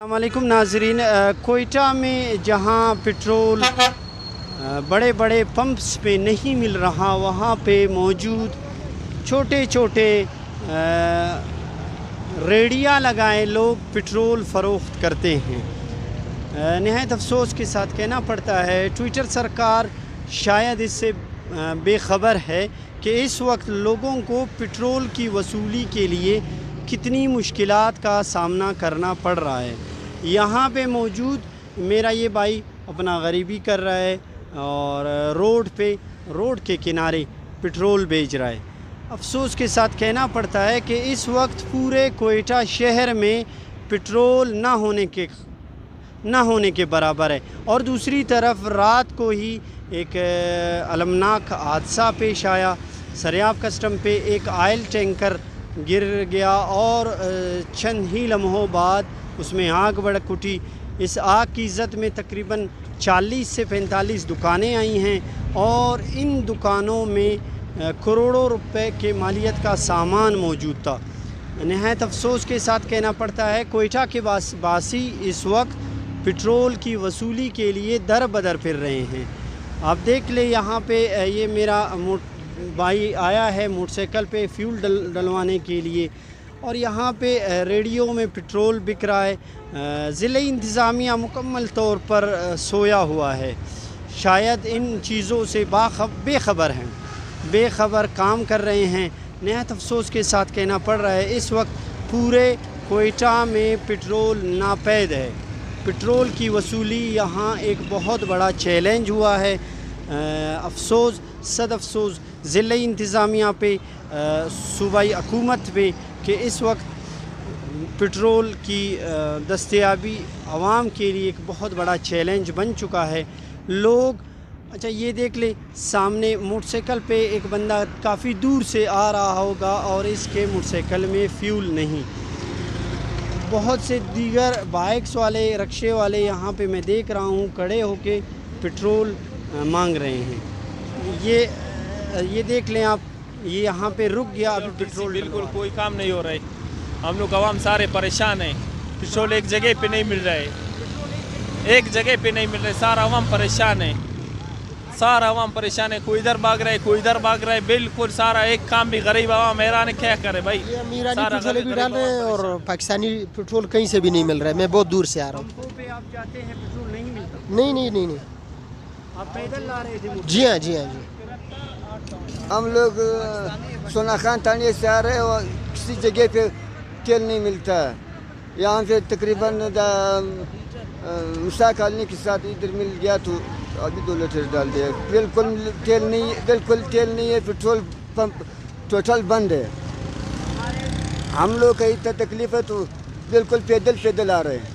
अस्सलाम वालेकुम नाज़रीन। कोयटा में जहां पेट्रोल बड़े बड़े पंप्स पे नहीं मिल रहा, वहां पे मौजूद छोटे छोटे रेडिया लगाए लोग पेट्रोल फ़रोख्त करते हैं। नहायत अफसोस के साथ कहना पड़ता है ट्विटर सरकार शायद इससे बेखबर है कि इस वक्त लोगों को पेट्रोल की वसूली के लिए कितनी मुश्किलात का सामना करना पड़ रहा है। यहाँ पे मौजूद मेरा ये भाई अपना गरीबी कर रहा है और रोड के किनारे पेट्रोल बेच रहा है। अफसोस के साथ कहना पड़ता है कि इस वक्त पूरे कोयटा शहर में पेट्रोल ना होने के बराबर है। और दूसरी तरफ रात को ही एक अलमनाक हादसा पेश आया। सरियाब कस्टम पे एक ऑयल टैंकर गिर गया और चंद ही लम्हों बाद उसमें आग भड़क उठी। इस आग की इज़्ज़त में तकरीबन 40 से 45 दुकानें आई हैं और इन दुकानों में करोड़ों रुपए के मालियत का सामान मौजूद था। नहायत अफसोस के साथ कहना पड़ता है कोयटा के वासी इस वक्त पेट्रोल की वसूली के लिए दर बदर फिर रहे हैं। आप देख ले यहाँ पे ये मेरा भाई आया है मोटरसाइकिल पे फ्यूल डलवाने के लिए और यहाँ पे रेडियो में पेट्रोल बिक रहा है। ज़िले इंतज़ामिया मुकम्मल तौर पर सोया हुआ है, शायद इन चीज़ों से बेखबर काम कर रहे हैं। नहायत अफसोस के साथ कहना पड़ रहा है इस वक्त पूरे कोयटा में पेट्रोल नापैद है। पेट्रोल की वसूली यहाँ एक बहुत बड़ा चैलेंज हुआ है। सद अफसोस ज़िले इंतज़ामिया पे, सूबाई हुकूमत पे कि इस वक्त पेट्रोल की दस्तयाबी आवाम के लिए एक बहुत बड़ा चैलेंज बन चुका है। लोग अच्छा ये देख ले सामने मोटरसाइकिल पे एक बंदा काफ़ी दूर से आ रहा होगा और इसके मोटरसाइकिल में फ्यूल नहीं। बहुत से दीगर बाइक्स वाले रक्शे वाले यहाँ पे मैं देख रहा हूँ खड़े होके पेट्रोल मांग रहे हैं। ये देख लें आप, ये यहाँ पे रुक गया अभी पेट्रोल। बिल्कुल कोई काम नहीं हो रहा है। हम लोग आवाम सारे परेशान हैं। पेट्रोल एक जगह पे नहीं मिल रहा है, एक जगह पे नहीं मिल रहा है। सारा आवाम परेशान है, सारा आवाम परेशान है। कोई इधर भाग रहा है, कोई इधर भाग रहा है। बिल्कुल सारा एक काम भी गरीब आवाम हैरान है, क्या करे भाई। पेट्रोल भी डाल रहे हैं और पाकिस्तानी पेट्रोल कहीं से भी नहीं मिल रहा है। मैं बहुत दूर से आ रहा हूँ। पे आप जाते हैं पेट्रोल नहीं मिलता? नहीं। आप पैदल ला रहे थे? जी हाँ जी। हम लोग सोना खान थाने से आ रहे हैं और किसी जगह पे तेल नहीं मिलता है। यहाँ पे तकरीबन मुसा कॉलोनी के साथ इधर मिल गया तो अभी 2 लीटर डाल दिया। बिल्कुल तेल नहीं है। पेट्रोल पंप टोटल बंद है। हम लोग का इतना तकलीफ है तो बिल्कुल पैदल आ रहे हैं।